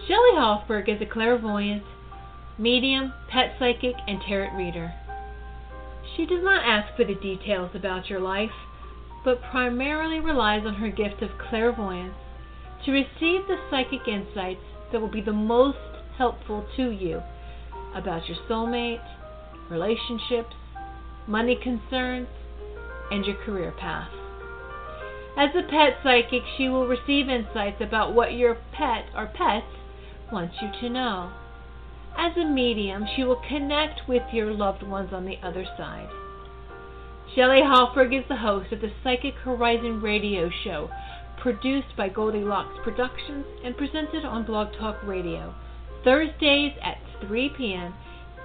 Shelley Hofberg is a clairvoyant, medium, pet psychic, and tarot reader. She does not ask for the details about your life, but primarily relies on her gift of clairvoyance to receive the psychic insights that will be the most helpful to you about your soulmate, relationships, money concerns, and your career path. As a pet psychic, she will receive insights about what your pet or pets wants you to know. As a medium, she will connect with your loved ones on the other side. Shelley Hofberg is the host of the Psychic Horizon radio show, produced by Goldilocks Productions and presented on Blog Talk Radio, Thursdays at 3 p.m.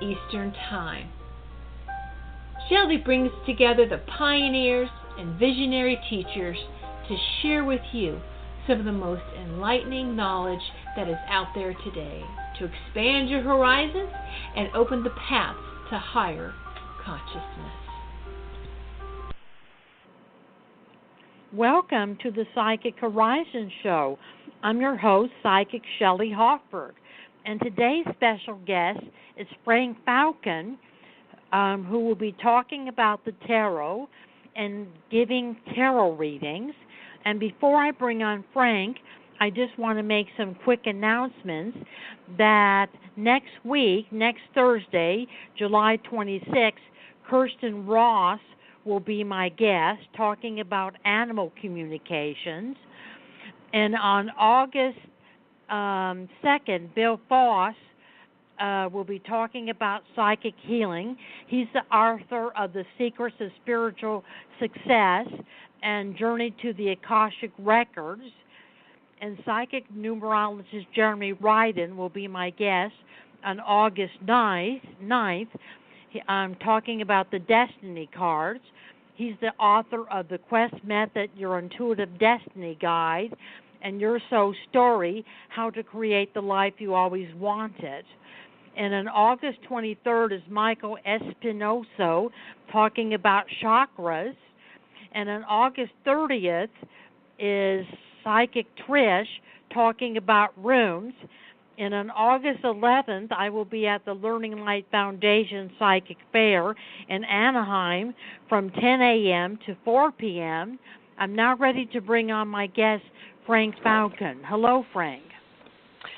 Eastern Time. Shelley brings together the pioneers and visionary teachers to share with you some of the most enlightening knowledge that is out there today to expand your horizons and open the paths to higher consciousness. Welcome to the Psychic Horizon Show. I'm your host, Psychic Shelley Hofberg, and today's special guest is Frank Falcon, who will be talking about the tarot and giving tarot readings. And before I bring on Frank, I just want to make some quick announcements that next week, next Thursday, July 26th, Kirsten Ross will be my guest talking about animal communications. And on August 2nd, Bill Foss will be talking about psychic healing. He's the author of The Secrets of Spiritual Success and Journey to the Akashic Records. And psychic numerologist Jeremy Ryden will be my guest on August 9th. I'm talking about the Destiny cards. He's the author of The Quest Method, Your Intuitive Destiny Guide, and Your Soul Story, How to Create the Life You Always Wanted. And on August 23rd is Michael Espinoso talking about chakras. And on August 30th is Psychic Trish talking about rooms. And on August 11th, I will be at the Learning Light Foundation Psychic Fair in Anaheim from 10 a.m. to 4 p.m. I'm now ready to bring on my guest, Frank Falcon. Hello, Frank.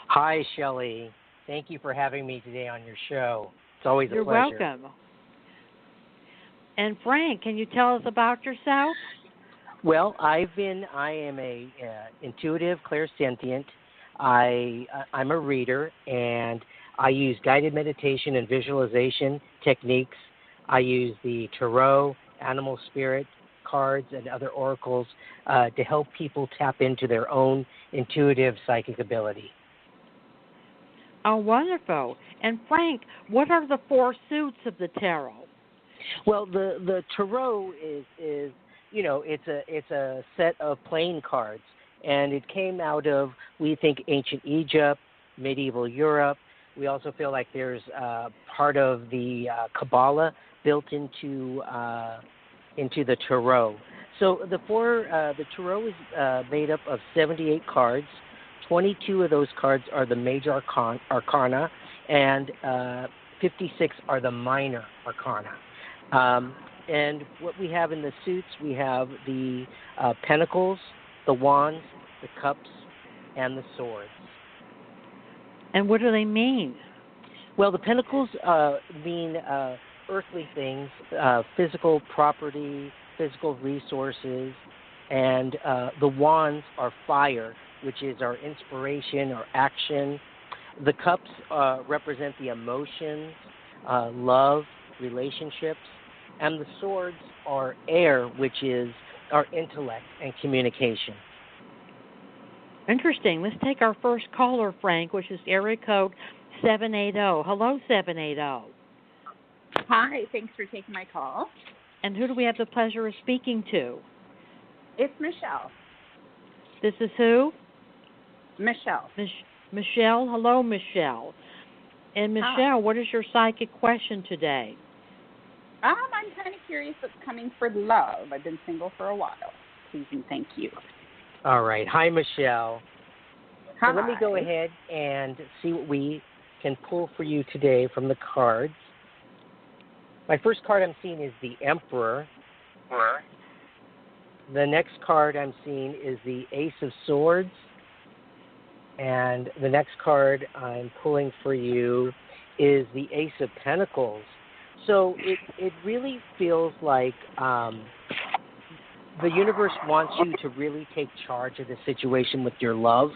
Hi, Shelley. Thank you for having me today on your show. It's always a pleasure. You're welcome. And Frank, can you tell us about yourself? Well, I am a intuitive clairsentient. I'm a reader, and I use guided meditation and visualization techniques. I use the tarot, animal spirit cards, and other oracles to help people tap into their own intuitive psychic ability. Oh, wonderful. And Frank, what are the four suits of the tarot? Well, the tarot is it's a set of playing cards, and it came out of, we think, ancient Egypt, medieval Europe. We also feel like there's part of the Kabbalah built into the tarot. So the tarot is made up of 78 cards. 22 of those cards are the major arcana, and 56 are the minor arcana. And what we have in the suits, we have the pentacles, the wands, the cups, and the swords. And what do they mean? Well, the pentacles mean earthly things, physical property, physical resources, and the wands are fire, which is our inspiration, our action. The cups represent the emotions, love, relationships, and the swords are air, which is our intellect and communication. Interesting. Let's take our first caller, Frank, which is area code 780. Hello, 780. Hi, thanks for taking my call. And who do we have the pleasure of speaking to? It's Michelle. This is who? Michelle. Michelle. Hello, Michelle. And Michelle, what is your psychic question today? I'm kind of curious what's coming for love. I've been single for a while. Please and thank you. All right. Hi, Michelle. So let me go Hi. ahead and see what we can pull for you today from the cards. My first card I'm seeing is the Emperor. The next card I'm seeing is the Ace of Swords. And the next card I'm pulling for you is the Ace of Pentacles. So it really feels like the universe wants you to really take charge of the situation with your love.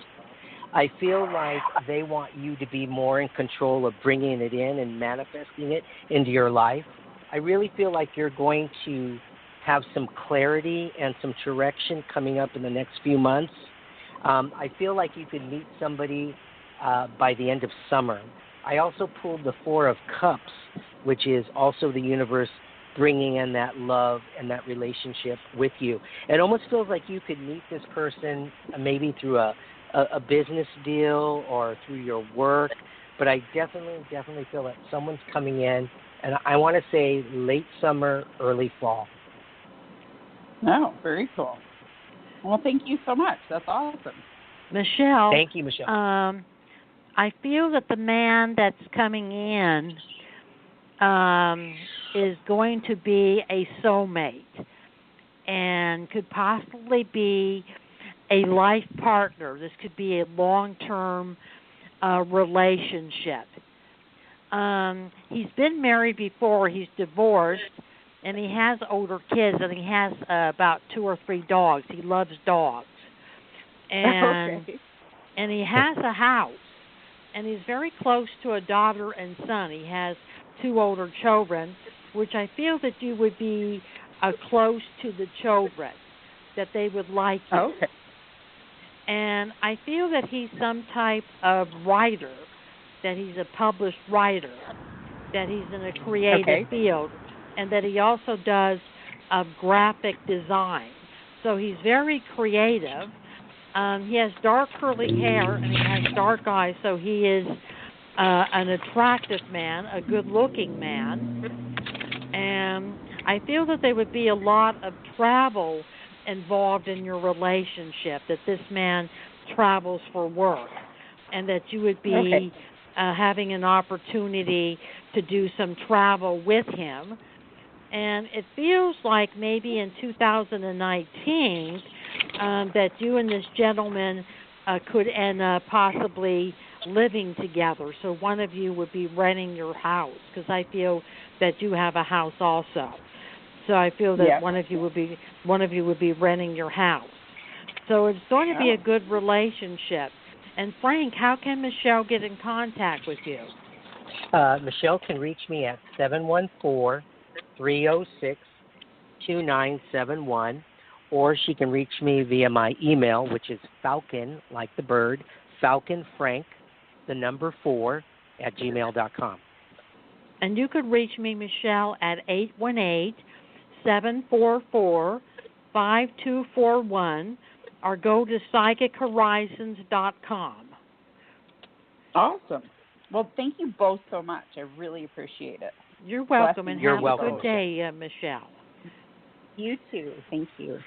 I feel like they want you to be more in control of bringing it in and manifesting it into your life. I really feel like you're going to have some clarity and some direction coming up in the next few months. I feel like you could meet somebody by the end of summer. I also pulled the Four of Cups, which is also the universe bringing in that love and that relationship with you. It almost feels like you could meet this person maybe through a business deal or through your work, but I definitely feel that someone's coming in, and I want to say late summer, early fall. Oh, very cool. Well, thank you so much. That's awesome. Michelle. Thank you, Michelle. I feel that the man that's coming in is going to be a soulmate and could possibly be a life partner. This could be a long-term relationship. He's been married before. He's divorced, and he has older kids, and he has about 2 or 3 dogs. He loves dogs. And Okay. and he has a house, and he's very close to a daughter and son. He has 2 older children, which I feel that you would be close to the children, that they would like you. Okay. And I feel that he's some type of writer, that he's a published writer, that he's in a creative field, and that he also does graphic design. So he's very creative. He has dark curly hair, and he has dark eyes, so he is an attractive man, a good-looking man. And I feel that there would be a lot of travel involved in your relationship, that this man travels for work, and that you would be having an opportunity to do some travel with him. And it feels like maybe in 2019 that you and this gentleman could end up possibly living together. So one of you would be renting your house, because I feel that you have a house also. So I feel that one of you would be renting your house. So it's going to be a good relationship. And Frank, how can Michelle get in contact with you? Michelle can reach me at 714-306-2971, or she can reach me via my email, which is Falcon, like the bird, FalconFrank, the number 4, at gmail.com. And you could reach me, Michelle, at 818-744-5241, or go to psychichorizons.com. Awesome. Well, thank you both so much. I really appreciate it. You're welcome, and have welcome. a good day, Michelle. You too. Thank you.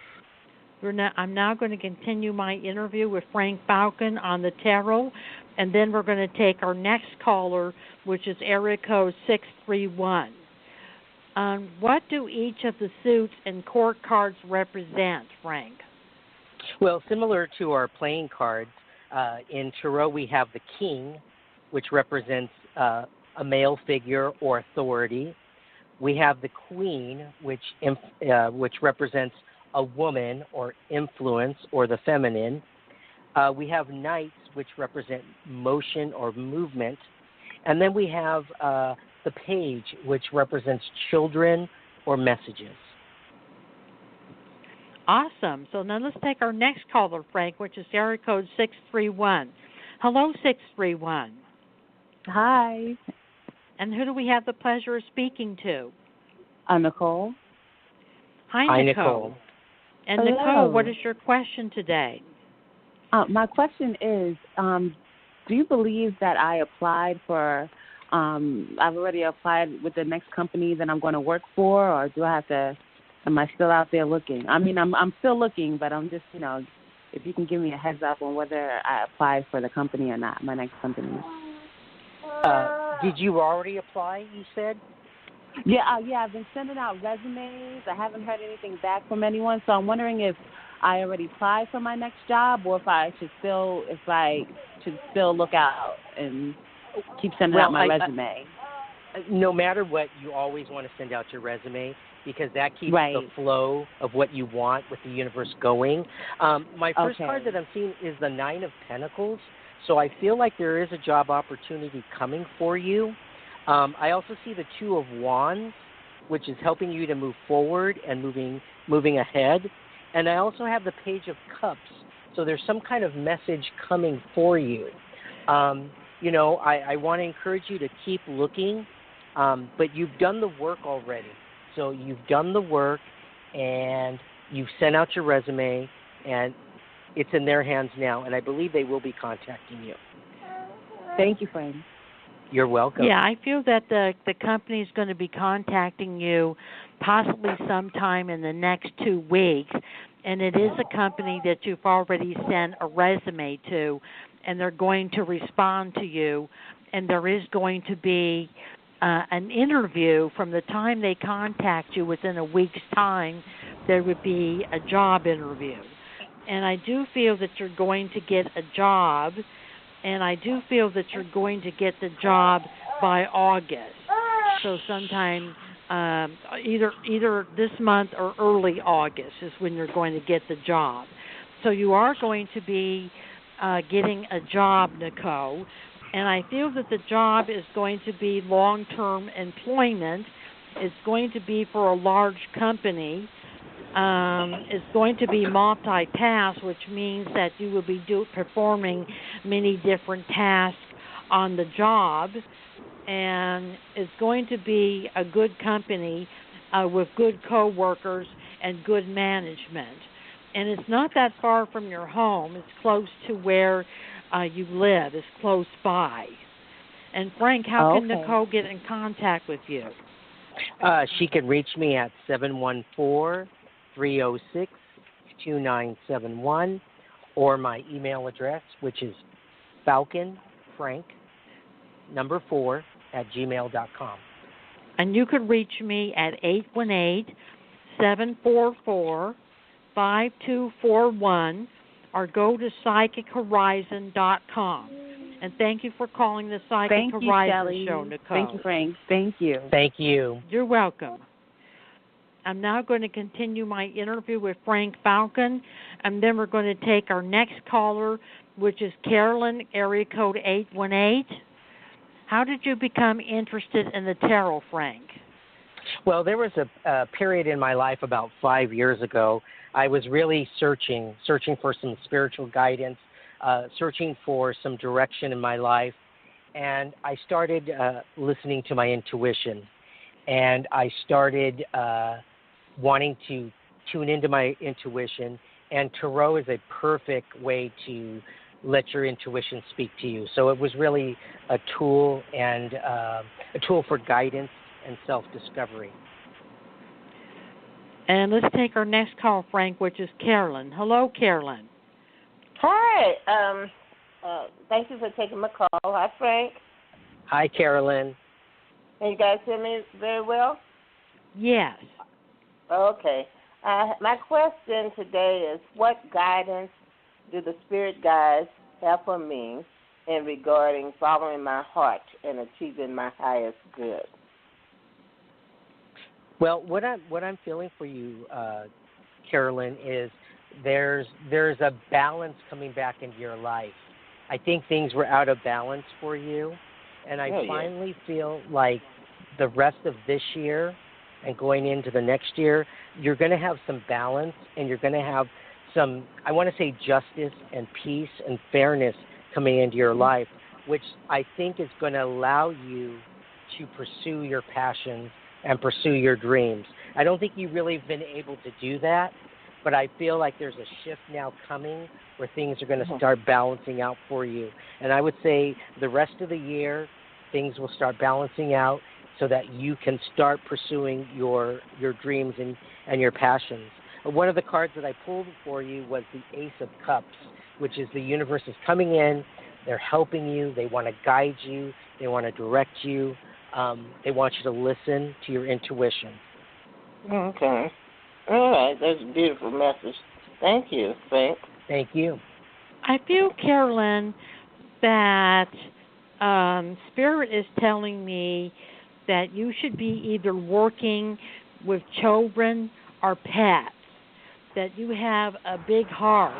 I'm now going to continue my interview with Frank Falcon on the tarot, and then we're going to take our next caller, which is area code 631. What do each of the suits and court cards represent, Frank? Well, similar to our playing cards, in tarot we have the king, which represents a male figure or authority. We have the queen, which represents a woman or influence or the feminine. We have knights, which represent motion or movement. And then we have the page, which represents children or messages. Awesome. So now let's take our next caller, Frank, which is area code 631. Hello, 631. Hi. And who do we have the pleasure of speaking to? Nicole. Hi, Nicole. And Hello. Nicole, what is your question today? My question is, do you believe that I applied for, I've already applied with the next company that I'm going to work for, or do I have to, am I still out there looking? I mean, I'm still looking, but I'm just, if you can give me a heads up on whether I applied for the company or not, my next company. Did you already apply, you said? Yeah, I've been sending out resumes. I haven't heard anything back from anyone, so I'm wondering if I already applied for my next job or if I should still look out and keep sending out my resume. No matter what, you always want to send out your resume because that keeps the flow of what you want with the universe going. My first card that I'm seeing is the Nine of Pentacles, so I feel like there is a job opportunity coming for you. I also see the Two of Wands, which is helping you to move forward and moving ahead. And I also have the Page of Cups, so there's some kind of message coming for you. I want to encourage you to keep looking, but you've done the work already. So you've done the work, and you've sent out your resume, and it's in their hands now, and I believe they will be contacting you. Thank you, Frank. You're welcome. Yeah, I feel that the company is going to be contacting you possibly sometime in the next 2 weeks, and it is a company that you've already sent a resume to, and they're going to respond to you, and there is going to be an interview from the time they contact you. Within a week's time, there would be a job interview. And I do feel that you're going to get a job, and I do feel that you're going to get the job by August. So sometime either this month or early August is when you're going to get the job. So you are going to be getting a job, Nicole, and I feel that the job is going to be long-term employment. It's going to be for a large company. It's going to be multi-task, which means that you will be performing many different tasks on the job, and it's going to be a good company with good co-workers and good management. And it's not that far from your home. It's close to where you live. It's close by. And Frank, how can Nicole get in contact with you? She can reach me at 714-306-2971 or my email address, which is falcon4@gmail.com. And you could reach me at 818-744-5241 or go to psychichorizon.com. And thank you for calling the Psychic Horizon Show, Nicole. Thank you, Frank. Thank you. Thank you. You're welcome. I'm now going to continue my interview with Frank Falcon, and then we're going to take our next caller, which is Carolyn, area code 818. How did you become interested in the tarot, Frank? Well, there was a period in my life about 5 years ago. I was really searching for some spiritual guidance, searching for some direction in my life, and I started listening to my intuition, and I started wanting to tune into my intuition, and tarot is a perfect way to let your intuition speak to you. So it was really a tool and a tool for guidance and self-discovery. And let's take our next call, Frank, which is Carolyn. Hello, Carolyn. Hi. Thank you for taking my call. Hi, Frank. Hi, Carolyn. Can you guys hear me very well? Yes. Okay. My question today is, what guidance do the spirit guides have for me in regarding following my heart and achieving my highest good? Well, what I'm feeling for you, Carolyn, is there's a balance coming back into your life. I think things were out of balance for you, and I finally feel like the rest of this year and going into the next year, you're going to have some balance, and you're going to have some, I want to say, justice and peace and fairness coming into your life, which I think is going to allow you to pursue your passions and pursue your dreams. I don't think you've really been able to do that, but I feel like there's a shift now coming where things are going to start balancing out for you. And I would say the rest of the year, things will start balancing out so that you can start pursuing your dreams and your passions. one of the cards that I pulled for you was the Ace of Cups, which is the universe is coming in. They're helping you. They want to guide you. They want to direct you. They want you to listen to your intuition. Okay. All right. That's a beautiful message. Thank you, Frank. Thank you. I feel, Carolyn, that Spirit is telling me that you should be either working with children or pets, that you have a big heart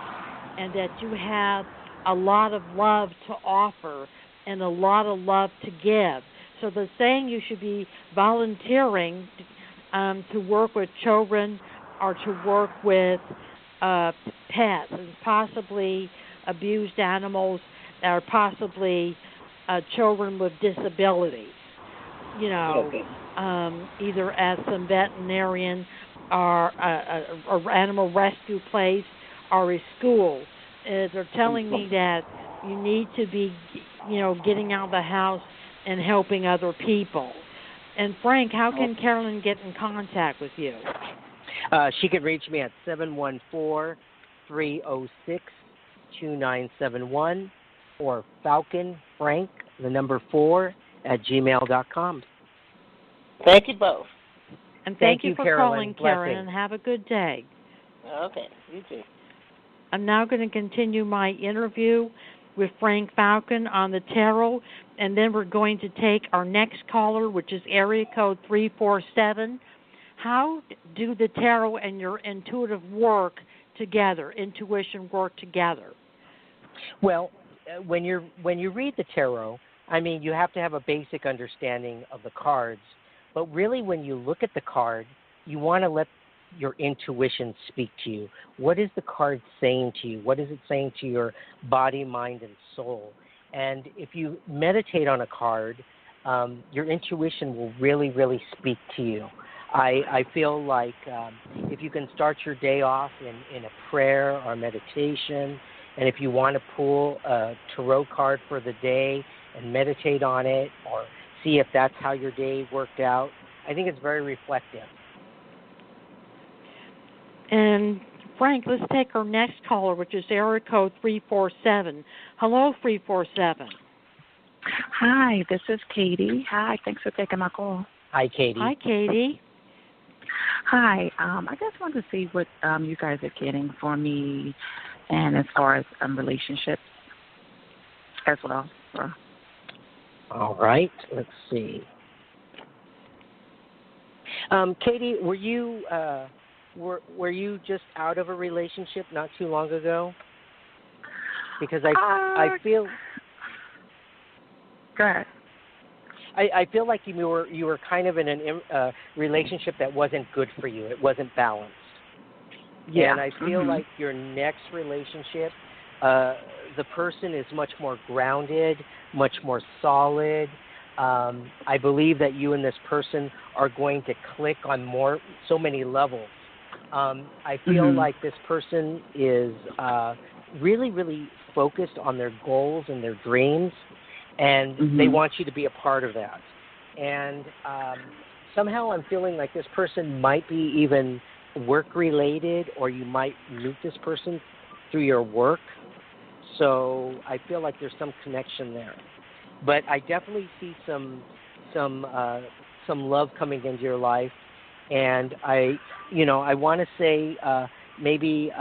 and that you have a lot of love to offer and a lot of love to give. So they're saying you should be volunteering to work with children or to work with pets, and possibly abused animals, or possibly children with disabilities. You know, either as some veterinarian or a animal rescue place or a school. They're telling me that you need to be, getting out of the house and helping other people. And Frank, how can Carolyn get in contact with you? She can reach me at 714-306-2971 or Falcon Frank, the number 4, at gmail.com. Thank you both. And thank you for Carolyn. calling, Karen, and have a good day. Okay, you too. I'm now going to continue my interview with Frank Falcon on the tarot, and then we're going to take our next caller, which is area code 347. How do the tarot and your intuitive intuition work together? Well, when you read the tarot, I mean, you have to have a basic understanding of the cards. But really, when you look at the card, you want to let your intuition speak to you. What is the card saying to you? What is it saying to your body, mind, and soul? And if you meditate on a card, your intuition will really, really speak to you. I feel like if you can start your day off in a prayer or meditation, and if you want to pull a tarot card for the day and meditate on it, or see if that's how your day worked out, I think it's very reflective. And Frank, let's take our next caller, which is area code 347. Hello, 347. Hi, this is Katie. Hi, thanks for taking my call. Hi, Katie. Hi, Katie. Hi, I just wanted to see what you guys are getting for me, and as far as relationships as well. All right, let's see. Katie, were you just out of a relationship not too long ago? Because I feel. Go ahead. I feel like you were kind of in a relationship that wasn't good for you. It wasn't balanced. Yeah. And I feel like your next relationship, the person is much more grounded, much more solid. I believe that you and this person are going to click on so many levels. I feel like this person is really, really focused on their goals and their dreams, and they want you to be a part of that. And somehow I'm feeling like this person might be even work-related, or you might meet this person through your work. So I feel like there's some connection there. But I definitely see some love coming into your life, and I want to say maybe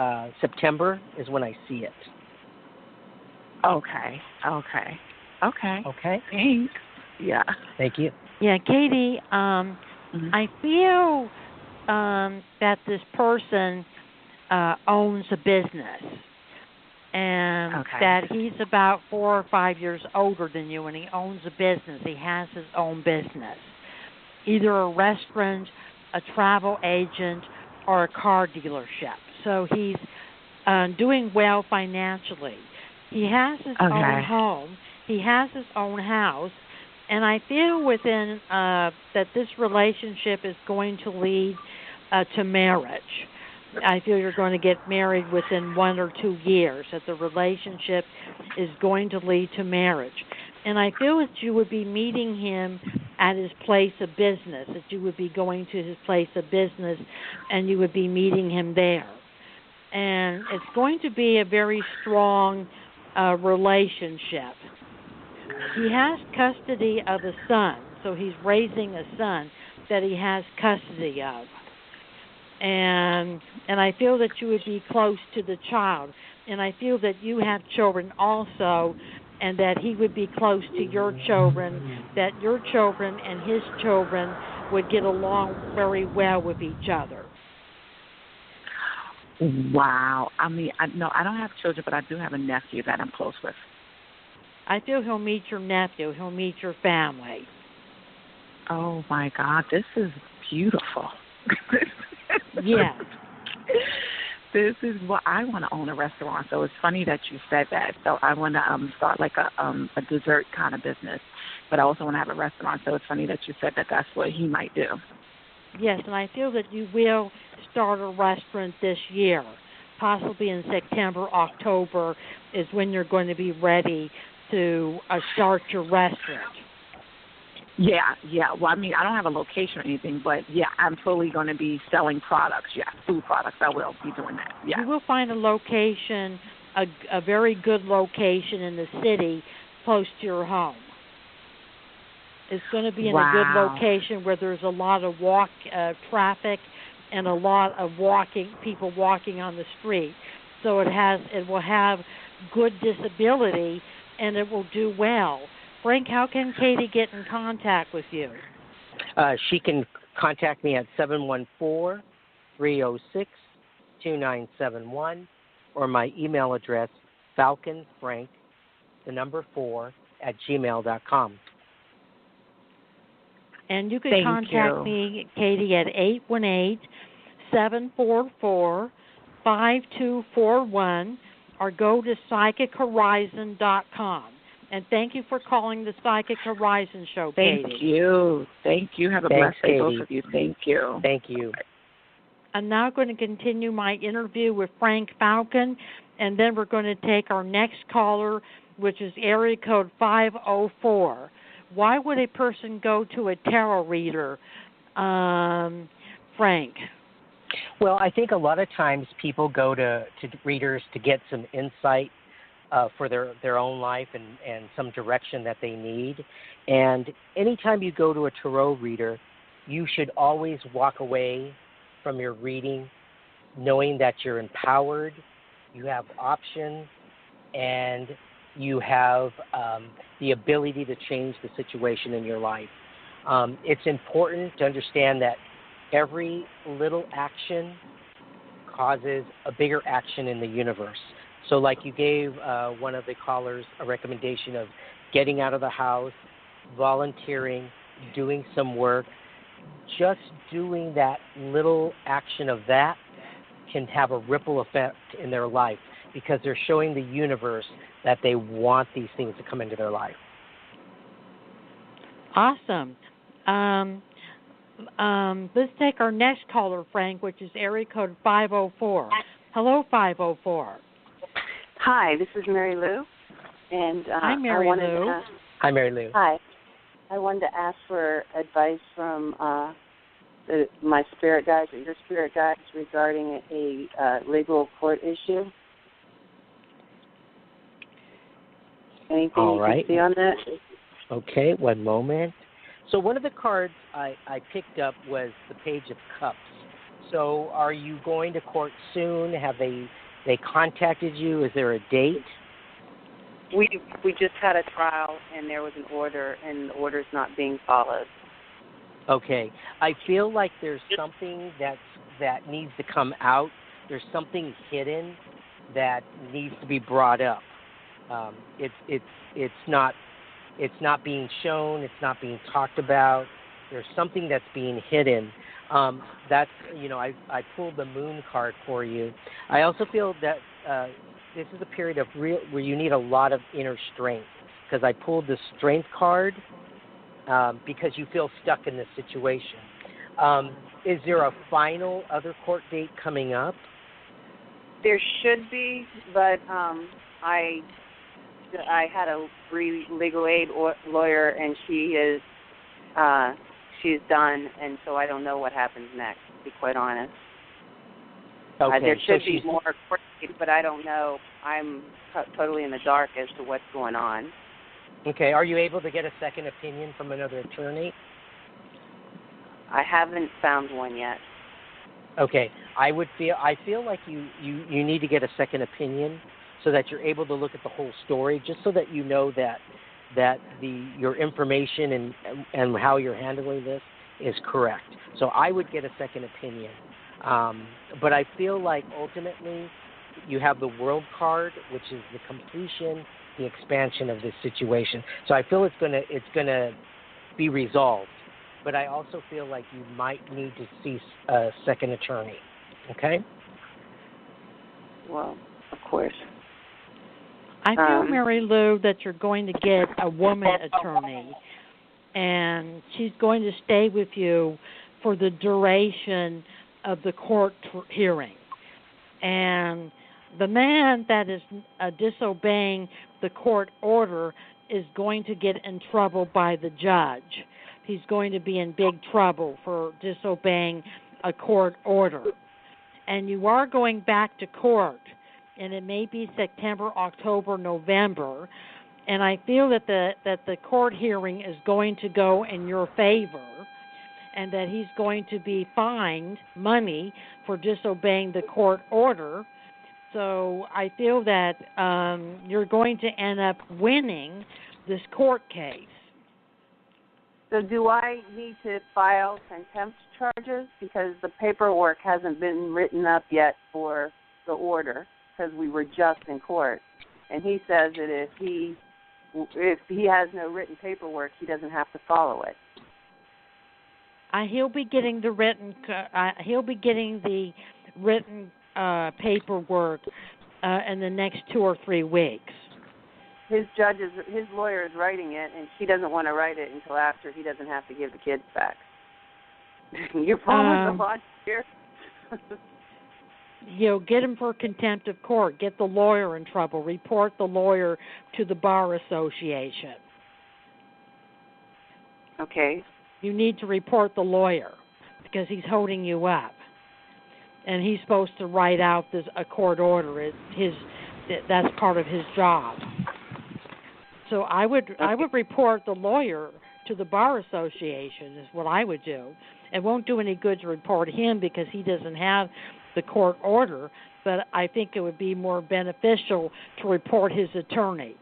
September is when I see it. Okay. Thanks. Yeah. Thank you. Yeah, Katie, I feel that this person owns a business, and that he's about 4 or 5 years older than you, and he owns a business. He has his own business, either a restaurant, a travel agent, or a car dealership. So he's doing well financially. He has his own home. He has his own house. And I feel within that this relationship is going to lead to marriage. I feel you're going to get married within 1 or 2 years, that the relationship is going to lead to marriage. And I feel that you would be meeting him at his place of business, that you would be going to his place of business and you would be meeting him there. And it's going to be a very strong relationship. He has custody of a son, so he's raising a son that he has custody of. And I feel that you would be close to the child. And I feel that you have children also, and that he would be close to your children, that your children and his children would get along very well with each other. Wow. I mean, no, I don't have children, but I do have a nephew that I'm close with. I feel he'll meet your nephew. He'll meet your family. Oh, my God. This is beautiful. Yeah. This is what I want to own a restaurant. So it's funny that you said that. So I want to start like a dessert kind of business, but I also want to have a restaurant. So it's funny that you said that that's what he might do. Yes, and I feel that you will start a restaurant this year. Possibly in September, October is when you're going to be ready to start your restaurant. Yeah. Well, I mean, I don't have a location or anything, but, yeah, I'm totally going to be selling products. Yeah, food products. I will be doing that. Yeah. You will find a location, a very good location in the city close to your home. It's going to be in a good location where there's a lot of traffic and a lot of people walking on the street. So it will have good disability, and it will do well. Frank, how can Katie get in contact with you? She can contact me at 714-306-2971, or my email address, falconfrank, 4, @gmail.com. And you can contact me, Katie, at 818-744-5241, or go to psychichorizon.com. And thank you for calling the Psychic Horizon Show, Katie. Thank you. Have a blessed day, both of you. Thank you. Thank you. I'm now going to continue my interview with Frank Falcon, and then we're going to take our next caller, which is area code 504. Why would a person go to a tarot reader, Frank? Well, I think a lot of times people go to readers to get some insight for their own life and some direction that they need. And anytime you go to a tarot reader, you should always walk away from your reading knowing that you're empowered, you have options, and you have the ability to change the situation in your life. It's important to understand that every little action causes a bigger action in the universe. So like you gave one of the callers a recommendation of getting out of the house, volunteering, doing some work, just doing that little action of that can have a ripple effect in their life because they're showing the universe that they want these things to come into their life. Awesome. Let's take our next caller, Frank, which is area code 504. Hello, 504. Hi, this is Mary Lou. And hi, Mary Lou. Hi, Mary Lou. Hi. I wanted to ask for advice from my spirit guides or your spirit guides regarding a legal court issue. Anything All right. you can see on that? Okay, one moment. So one of the cards I picked up was the Page of Cups. So are you going to court soon? Have they contacted you? Is there a date? We just had a trial, and there was an order, and the order's not being followed. Okay. I feel like there's something that needs to come out. There's something hidden that needs to be brought up. It's not being shown. It's not being talked about. There's something that's being hidden. That's I pulled the Moon card for you. I also feel that this is a period of where you need a lot of inner strength because I pulled the Strength card because you feel stuck in this situation. Is there a final other court date coming up? There should be, but I had a legal aid lawyer, and she is she's done, and so I don't know what happens next, to be quite honest. Okay. There should be more court dates, but I don't know. I'm totally in the dark as to what's going on. Okay. Are you able to get a second opinion from another attorney? I haven't found one yet. Okay. I feel like you need to get a second opinion so that you're able to look at the whole story, just so that you know that your information and how you're handling this is correct. So I would get a second opinion. But I feel like ultimately you have the World card, which is the completion, the expansion of this situation. So I feel it's gonna be resolved. But I also feel like you might need to see a second attorney. Okay? Well, of course. I feel, Mary Lou, that you're going to get a woman attorney, and she's going to stay with you for the duration of the court hearing. And the man that is disobeying the court order is going to get in trouble by the judge. He's going to be in big trouble for disobeying a court order. And you are going back to court, and it may be September, October, November. And I feel that the court hearing is going to go in your favor, and that he's going to be fined money for disobeying the court order. So I feel that you're going to end up winning this court case. So do I need to file contempt charges? Because the paperwork hasn't been written up yet for the order, because we were just in court. And he says that if he has no written paperwork, he doesn't have to follow it. He'll be getting the written. He'll be getting the written paperwork in the next 2 or 3 weeks. His lawyer is writing it, and she doesn't want to write it until after he doesn't have to give the kids back. You're following the logic here. Get him for contempt of court. Get the lawyer in trouble. Report the lawyer to the Bar Association. Okay. You need to report the lawyer because he's holding you up, and he's supposed to write out a court order. That's part of his job. So I would report the lawyer to the Bar Association is what I would do. It won't do any good to report him because he doesn't have the court order, but I think it would be more beneficial to report his attorney.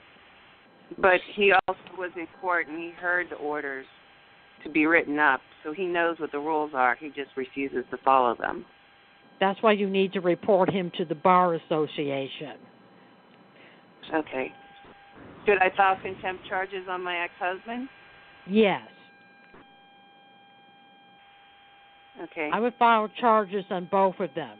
But he also was in court and he heard the orders to be written up, so he knows what the rules are. He just refuses to follow them. That's why you need to report him to the Bar Association. Okay. Should I file contempt charges on my ex-husband? Yes. Okay. I would file charges on both of them.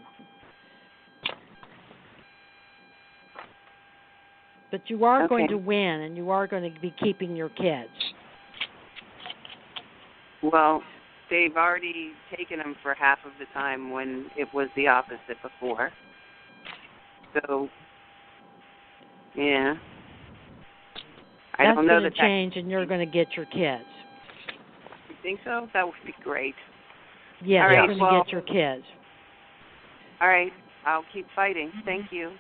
But you are going to win, and you are going to be keeping your kids. Well, they've already taken them for half of the time when it was the opposite before. So, yeah. I don't know that's going to change, and you're going to get your kids. You think so? That would be great. Yeah, you're going to get your kids. All right. I'll keep fighting. Thank you.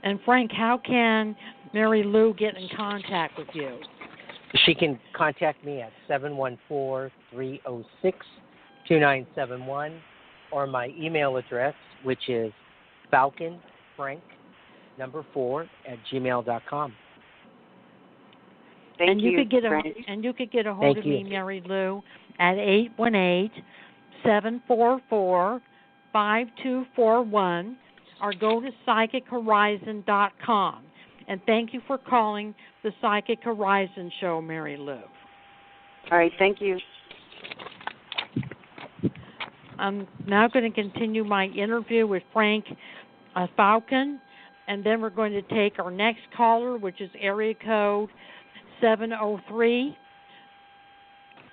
And, Frank, how can Mary Lou get in contact with you? She can contact me at 714-306-2971 or my email address, which is falconfrank4@gmail.com. Thank you. You could get a hold of me, Mary Lou, at 818-744-5241 or go to psychichorizon.com. And thank you for calling the Psychic Horizon Show, Mary Lou. All right, thank you. I'm now going to continue my interview with Frank Falcon, and then we're going to take our next caller, which is area code 703.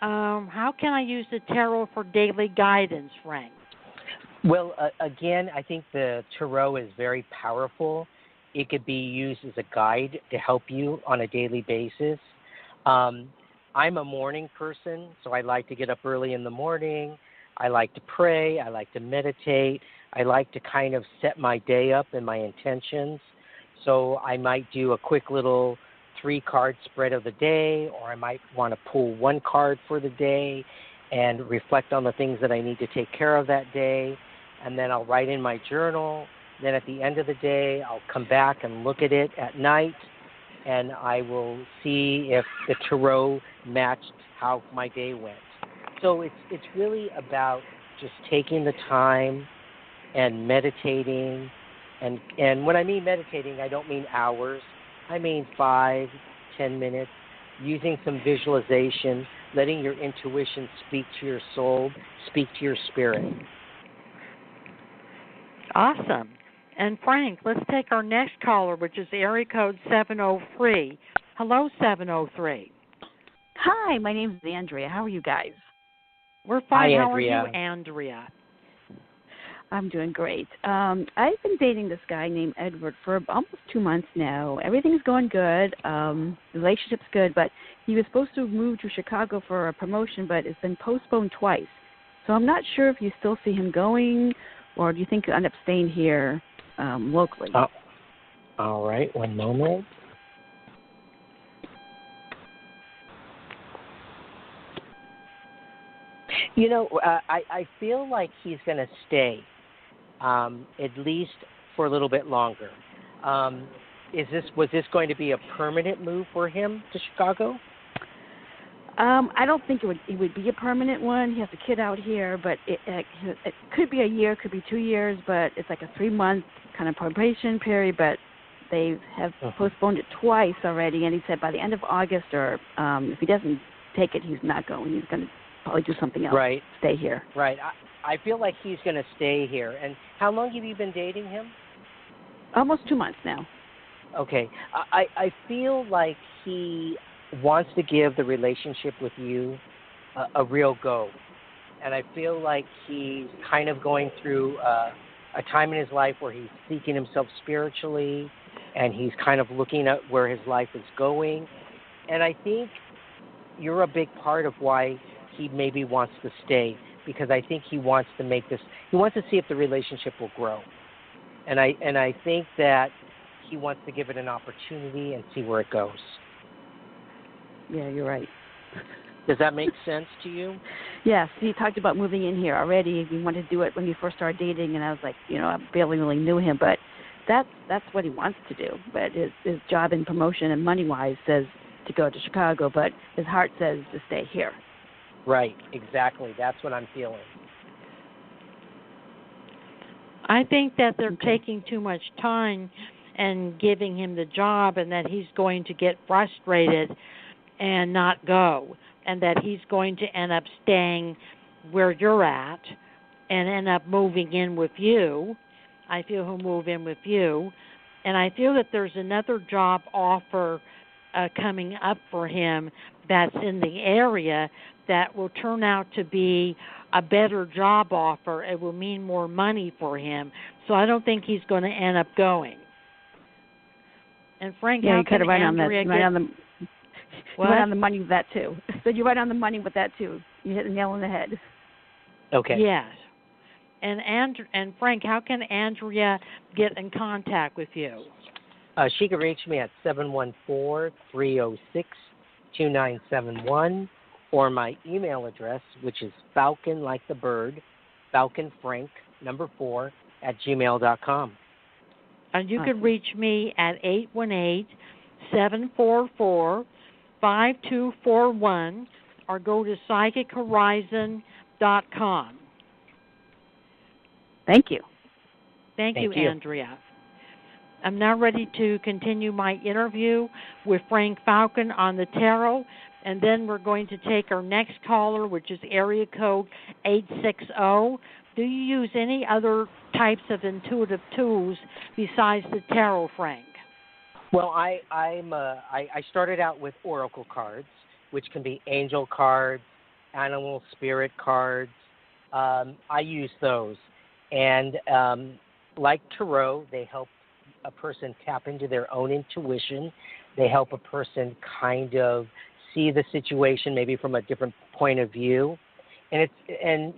How can I use the tarot for daily guidance, Frank? Well, again, I think the tarot is very powerful. It could be used as a guide to help you on a daily basis. I'm a morning person, so I like to get up early in the morning. I like to pray. I like to meditate. I like to kind of set my day up and my intentions. So I might do a quick little 3-card spread of the day, or I might want to pull 1 card for the day and reflect on the things that I need to take care of that day. And then I'll write in my journal. Then at the end of the day, I'll come back and look at it at night, and I will see if the tarot matched how my day went. So it's really about just taking the time and meditating. And when I mean meditating, I don't mean hours. I mean 5, 10 minutes, using some visualization, letting your intuition speak to your soul, speak to your spirit. Awesome. And Frank, let's take our next caller, which is area code 703. Hello, 703. Hi, my name is Andrea. How are you guys? We're fine. Hi, How are you, Andrea. Andrea? I'm doing great. I've been dating this guy named Edward for almost 2 months now. Everything's going good. The relationship's good, but he was supposed to move to Chicago for a promotion, but it's been postponed twice. So I'm not sure if you still see him going, or do you think he'll end up staying here locally? Oh, all right, one moment. You know, I feel like he's going to stay, at least for a little bit longer. Was this going to be a permanent move for him to Chicago? I don't think it would be a permanent one. He has a kid out here, but it could be a year, could be 2 years, but it's like a 3-month kind of probation period. But they have postponed it twice already, and he said by the end of August, or if he doesn't take it, he's not going. He's going to probably do something else. Right. Stay here. Right. I feel like he's going to stay here. And how long have you been dating him? Almost 2 months now. Okay. I feel like he wants to give the relationship with you a real go. And I feel like he's kind of going through a time in his life where he's seeking himself spiritually, and he's kind of looking at where his life is going. And I think you're a big part of why he maybe wants to stay, because I think he wants to he wants to see if the relationship will grow. And I think that he wants to give it an opportunity and see where it goes. Yeah, you're right. Does that make sense to you? Yes, he talked about moving in here already. He wanted to do it when he first started dating, and I was like, I barely really knew him, but that's what he wants to do. But his job and promotion and money-wise says to go to Chicago, but his heart says to stay here. Right, exactly. That's what I'm feeling. I think that they're taking too much time and giving him the job, and that he's going to get frustrated and not go, and that he's going to end up staying where you're at and end up moving in with you. I feel he'll move in with you. And I feel that there's another job offer coming up for him that's in the area that will turn out to be a better job offer. It will mean more money for him. So I don't think he's going to end up going. And Frank, yeah, how you can right on that. Andrea Right get... on the. You're right on the money with that too. So you're right on the money with that too. You hit the nail on the head. Okay. Yes. And Frank, how can Andrea get in contact with you? She can reach me at 714-306-2971, or my email address, which is Falcon, like the bird, FalconFrank, 4, @gmail.com. And you can reach me at 818-744-5241, or go to psychichorizon.com. Thank you. Thank you, Andrea. I'm now ready to continue my interview with Frank Falcon on the tarot, and then we're going to take our next caller, which is area code 860. Do you use any other types of intuitive tools besides the tarot, Frank? Well, I started out with oracle cards, which can be angel cards, animal spirit cards. I use those. And like tarot, they help a person tap into their own intuition. They help a person kind of see the situation maybe from a different point of view. And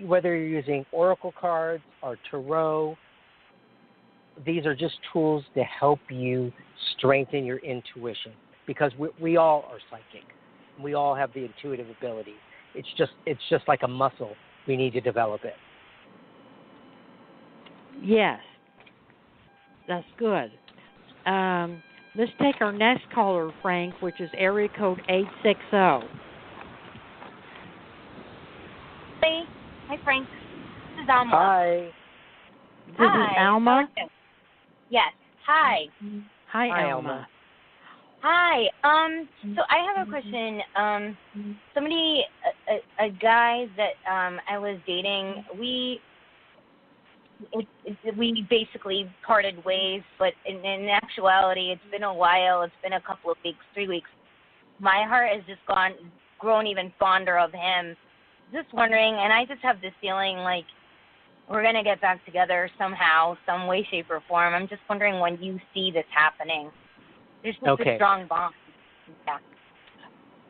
whether you're using oracle cards or tarot, these are just tools to help you strengthen your intuition, because we all are psychic. We all have the intuitive ability. It's just like a muscle. We need to develop it. Yes, that's good. Let's take our next caller, Frank, which is area code 860. Hey. Hi, Frank. This is Alma. Hi. This is Alma? Yes. Hi. Hi, Alma. Hi. So I have a question. Somebody, a guy that I was dating, we basically parted ways, but in actuality, it's been a while. It's been a couple of weeks, 3 weeks. My heart has just grown even fonder of him. Just wondering, and I just have this feeling like we're going to get back together somehow, some way, shape, or form. I'm just wondering when you see this happening. There's just a strong bond. Yeah.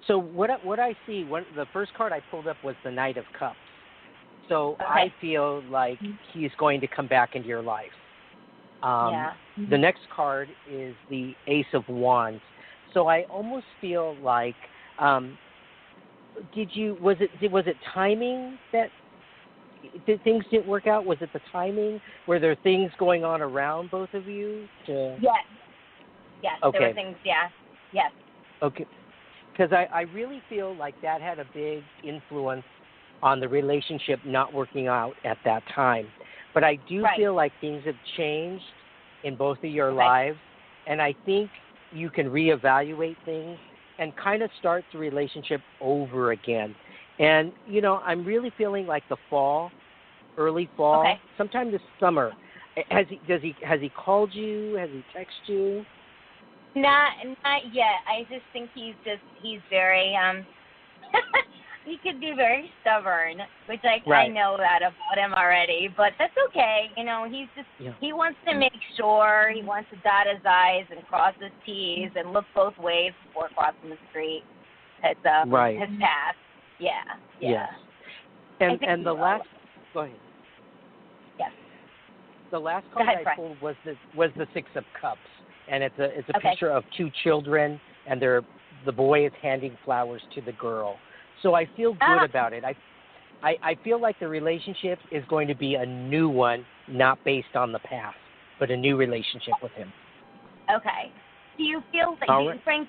So what I see, the first card I pulled up was the Knight of Cups. So I feel like he's going to come back into your life. The next card is the Ace of Wands. So I almost feel like, was it timing that things didn't work out? Was it the timing? Were there things going on around both of you? Yes. Yes. Okay. There were things. Yeah. Yes. Okay. Because I really feel like that had a big influence on the relationship not working out at that time. But I do feel like things have changed in both of your lives, and I think you can reevaluate things and kind of start the relationship over again. And, I'm really feeling like the fall, early fall, sometime this summer. Has he called you? Has he texted you? Not yet. I just think he's very he could be very stubborn, which I know that about him already, but that's okay. He's just he wants to make sure, he wants to dot his I's and cross his T's and look both ways before crossing the street. It's his path. Yeah. Yes. And the last go ahead. Yes. The last card I pulled was the Six of Cups. And it's a picture of two children, and the boy is handing flowers to the girl. So I feel good about it. I feel like the relationship is going to be a new one, not based on the past, but a new relationship with him. Okay. Do you feel that Frank?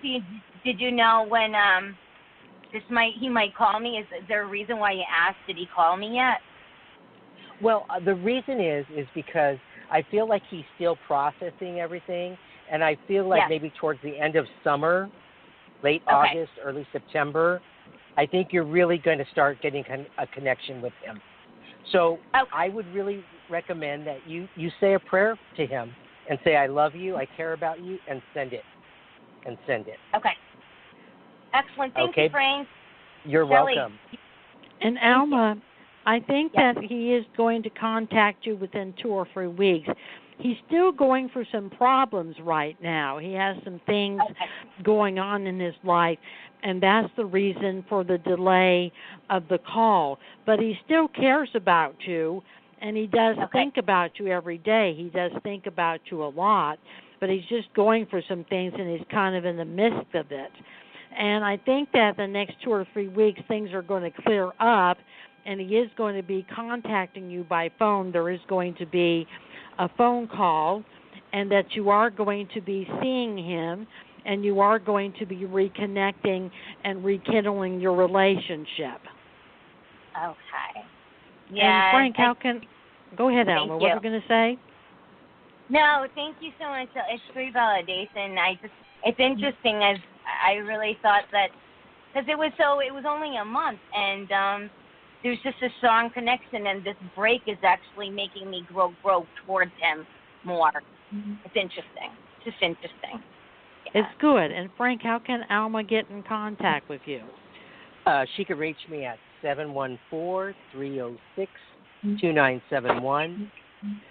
Did you know when he might call me? Is there a reason why you asked? Did he call me yet? Well, the reason is because I feel like he's still processing everything. And I feel like maybe towards the end of summer, late August, early September, I think you're really going to start getting a connection with him. So I would really recommend that you say a prayer to him and say, I love you, I care about you, and send it. Okay. Excellent. Thank you, Frank. You're Shelley. welcome. And Alma, I think that he is going to contact you within 2 or 3 weeks. He's still going through some problems right now. He has some things going on in his life, and that's the reason for the delay of the call. But he still cares about you, and he does think about you every day. He does think about you a lot, but he's just going through some things, and he's kind of in the midst of it. And I think that the next 2 or 3 weeks, things are going to clear up, and he is going to be contacting you by phone. There is going to be a phone call, and that you are going to be seeing him, and you are going to be reconnecting and rekindling your relationship. Okay. Yeah. And Frank, go ahead, Alma. What are you going to say? No, thank you so much. It's great validation. It's interesting, as I really thought that, because it was only a month, and there's just a strong connection, and this break is actually making me grow towards him more. It's interesting. It's just interesting. Yeah. It's good. And Frank, how can Alma get in contact with you? She can reach me at 714-306-2971,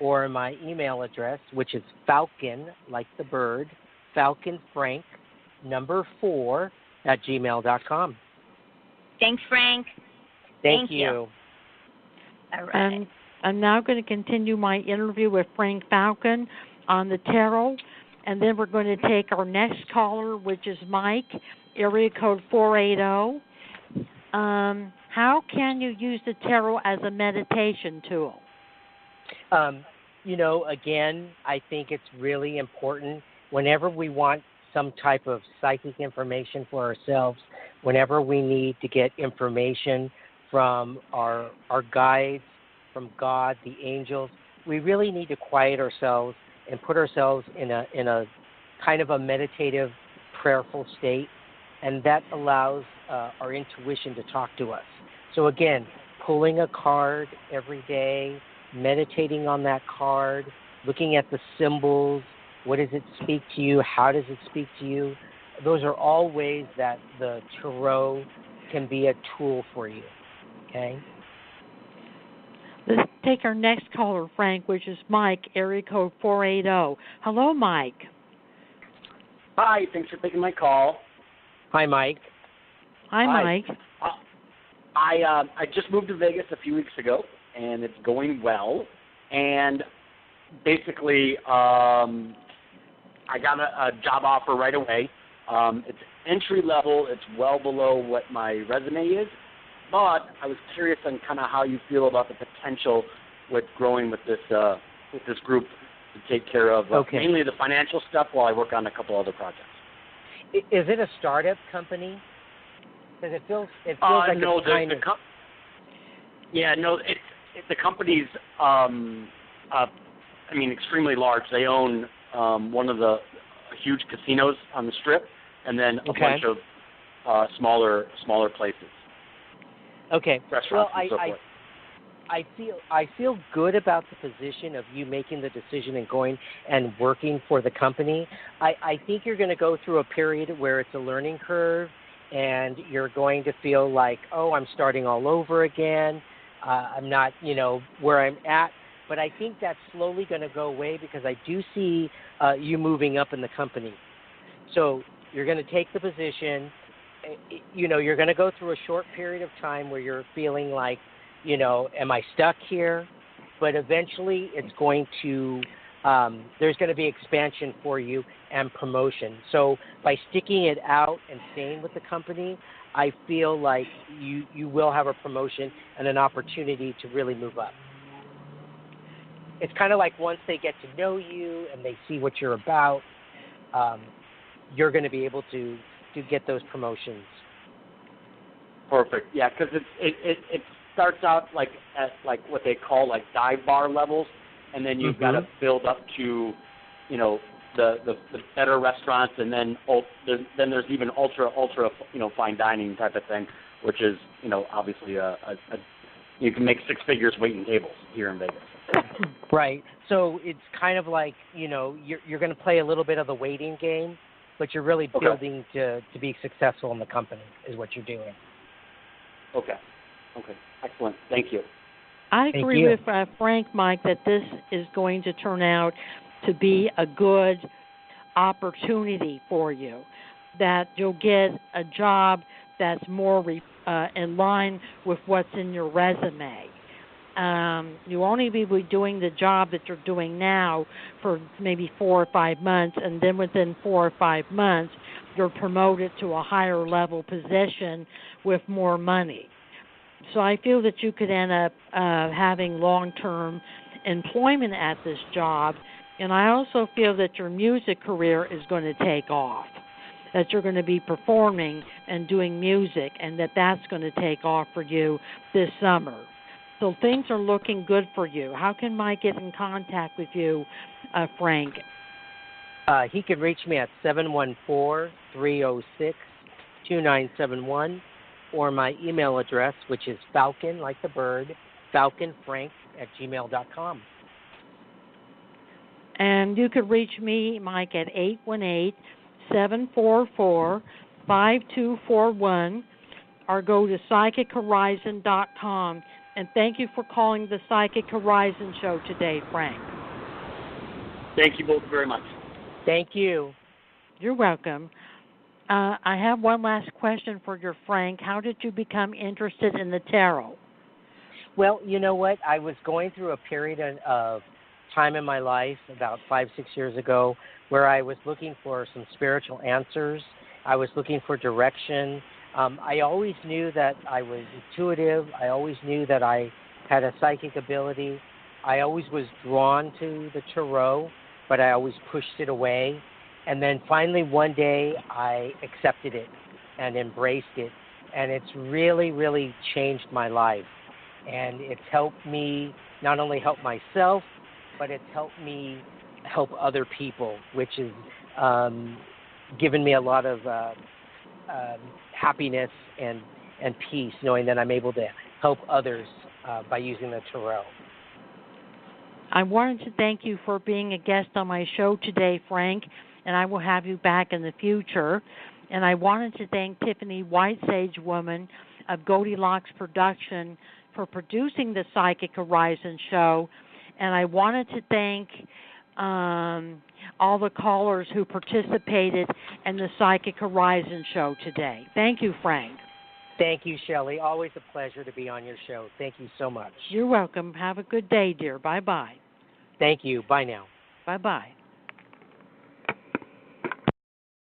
or my email address, which is Falcon, like the bird, Falcon Frank, 4, gmail.com. Thanks, Frank. Thank you. All right. And I'm now going to continue my interview with Frank Falcon on the tarot, and then we're going to take our next caller, which is Mike, area code 480. How can you use the tarot as a meditation tool? Again, I think it's really important whenever we want some type of psychic information for ourselves, whenever we need to get information from our guides, from God, the angels, we really need to quiet ourselves and put ourselves in a kind of a meditative, prayerful state, and that allows our intuition to talk to us. So again, pulling a card every day, meditating on that card, looking at the symbols, what does it speak to you, how does it speak to you, those are all ways that the tarot can be a tool for you, okay? Let's take our next caller, Frank, which is Mike, area code 480. Hello, Mike. Hi, thanks for taking my call. Hi, Mike. Hi, Mike. I just moved to Vegas a few weeks ago, and it's going well. And basically, I got a job offer right away. It's entry level. It's well below what my resume is. But I was curious on kind of how you feel about the potential with growing with this group to take care of mainly the financial stuff while I work on a couple other projects. Is it a startup company? Because it feels like no, it's kind of... the company's extremely large. They own one of the huge casinos on the Strip, and then a bunch of smaller places. Okay. Restaurants and so forth. I feel good about the position of you making the decision and going and working for the company. I think you're going to go through a period where it's a learning curve, and you're going to feel like, oh, I'm starting all over again. I'm not, where I'm at. But I think that's slowly going to go away because I do see you moving up in the company. So you're going to take the position. You're going to go through a short period of time where you're feeling like, am I stuck here? But eventually it's going to, there's going to be expansion for you and promotion. So by sticking it out and staying with the company, I feel like you will have a promotion and an opportunity to really move up. It's kind of like once they get to know you and they see what you're about, you're going to be able to get those promotions. Perfect. Yeah, because it starts out like at like what they call like dive bar levels, and then you've got to build up to, the better restaurants, and then there's even ultra fine dining type of thing, which is obviously you can make six figures waiting tables here in Vegas. Right. So it's kind of like you're going to play a little bit of the waiting game, but you're really building to be successful in the company is what you're doing. Okay. Excellent. Thank you. I agree with Frank, Mike, that this is going to turn out to be a good opportunity for you, that you'll get a job that's more in line with what's in your resume. You only be doing the job that you're doing now for maybe 4 or 5 months, and then within 4 or 5 months, you're promoted to a higher level position with more money. So I feel that you could end up having long-term employment at this job, and I also feel that your music career is going to take off, that you're going to be performing and doing music, and that's going to take off for you this summer. So things are looking good for you. How can Mike get in contact with you, Frank? He can reach me at 714-306-2971, or my email address, which is Falcon, like the bird, falconfrank@gmail.com. And you could reach me, Mike, at 818-744-5241, or go to psychichorizon.com. And thank you for calling the Psychic Horizon Show today, Frank. Thank you both very much. Thank you. You're welcome. I have one last question for you, Frank. How did you become interested in the tarot? Well, you know what? I was going through a period of time in my life about 5-6 years ago where I was looking for some spiritual answers. I was looking for direction. I always knew that I was intuitive. I always knew that I had a psychic ability. I always was drawn to the tarot, but I always pushed it away. And then finally one day I accepted it and embraced it. And it's really, really changed my life. And it's helped me not only help myself, but it's helped me help other people, which has given me a lot of happiness and peace, knowing that I'm able to help others by using the tarot. I wanted to thank you for being a guest on my show today, Frank, and I will have you back in the future. And I wanted to thank Tiffany Whitesage Woman of Goldilocks Production for producing the Psychic Horizon show. And I wanted to thank all the callers who participated in the Psychic Horizon show today. Thank you, Frank. Thank you, Shelley. Always a pleasure to be on your show. Thank you so much. You're welcome. Have a good day, dear. Bye-bye. Thank you. Bye now. Bye-bye.